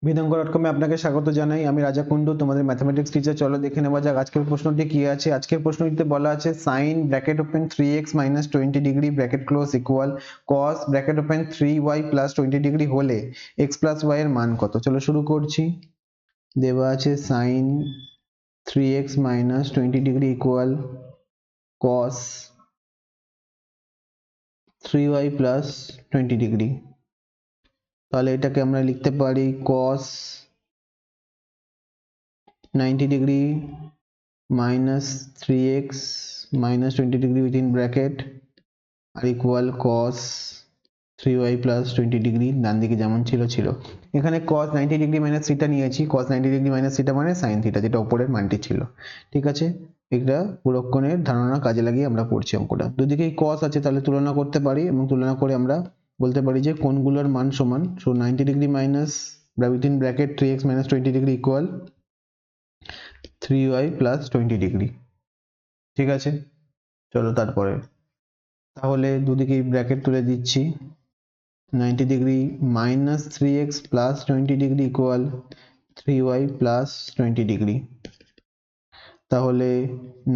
বিধঙ্গ.com এ আপনাকে স্বাগত জানাই। আমি রাজা কুন্ডু, তোমাদের ম্যাথমেটিক্স টিচার। চলো দেখে নেওয়া যাক আজকের প্রশ্নটি কি আছে। আজকের প্রশ্নটিতে বলা আছে sin bracket open 3x minus 20 degree bracket close equal cos bracket open 3y plus 20 degree হলে x প্লাস y এর মান কত। চলো শুরু করছি। দেওয়া আছে sin 3x minus 20 degree equal cos 3y plus 20 degree. তাহলে এটাকে আমরা লিখতে পারি cos 90 degree minus 3x minus 20 degree within bracket আর equal cos 3y plus 20 degree ডান দিকে যেমন ছিল ছিল। এখানে cos 90 degree minus theta নিয়েছি, cos 90 degree minus theta মানে sin theta, যেটা উপরের মানটি ছিল। ঠিক আছে, এটা পুরক্ষণের ধারণা কাজে লাগিয়ে আমরা পড়ছি অঙ্কটা। দুদিকেই cos আছে, তাহলে তুলনা করতে পারি এবং তুলনা করে আমরা বলতে পারি যে কোণগুলোর মান সমান। So 90 degree minus within bracket 3x minus 20 degree equal 3y plus 20 degree। ঠিক আছে, চলো তারপরে তাহলে দুদিকেই ব্র্যাকেট তুলে দিচ্ছি। 90 degree minus 3x plus 20 degree equal 3y plus 20 degree. তাহলে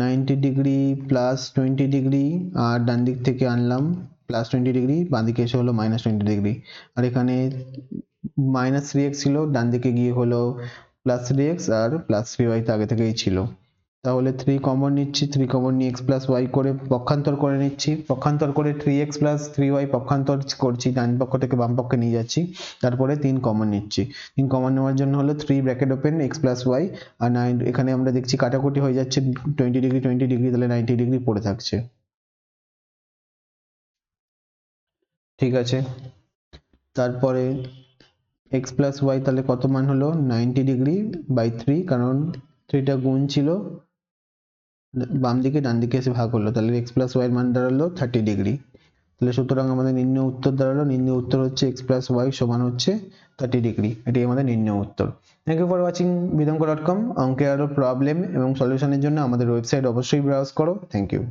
90 ডিগ্রি প্লাস 20 ডিগ্রি আর ডান দিক থেকে আনলাম প্লাস 20 ডিগ্রি, বাঁ দিকে এসে হলো মাইনাস 20 ডিগ্রি। আর এখানে মাইনাস 3x ছিল, ডান দিকে গিয়ে হলো প্লাস 3x আর প্লাস 3y তো আগে থেকেই ছিল। তাহলে 3 কমন নিচ্ছি, 3 কমন নিয়ে x প্লাস ওয়াই করে পক্ষান্তর করে নিচ্ছি। পক্ষান্তর করে 3x প্লাস 3y পক্ষান্তর করছি, ডান পক্ষ থেকে বাম পক্ষে নিয়ে যাচ্ছি। তারপরে 3 কমন নিচ্ছি। 3 কমন নেওয়ার জন্য হলো 3 bracket open x plus Y আর 9, এখানে আমরা দেখছি কাটাকুটি হয়ে যাচ্ছে 20 ডিগ্রি 20 ডিগ্রি, তাহলে 90 ডিগ্রি পড়ে থাকছে। ঠিক আছে, তারপরে x প্লাস ওয়াই তাহলে কত মান হলো 90 ডিগ্রি বাই 3, কারণ 3টা গুণ ছিল, বাম দিকে ডান দিকে এসে ভাগ হলো, তাহলে x প্লাস ওয়াই এর মান দাঁড়ালো 30 ডিগ্রি। তাহলে সুতরাং আমাদের নির্ণয় উত্তর দাঁড়ালো, নির্ণয় উত্তর হচ্ছে x প্লাস ওয়াই সমান হচ্ছে 30 ডিগ্রি। এটাই আমাদের নির্ণয় উত্তর। থ্যাংক ইউ ফর ওয়াচিং বিধঙ্গ.com। অঙ্কের আরো প্রবলেম এবং সলিউশনের জন্য আমাদের ওয়েবসাইট অবশ্যই ব্রাউজ করো। Thank you.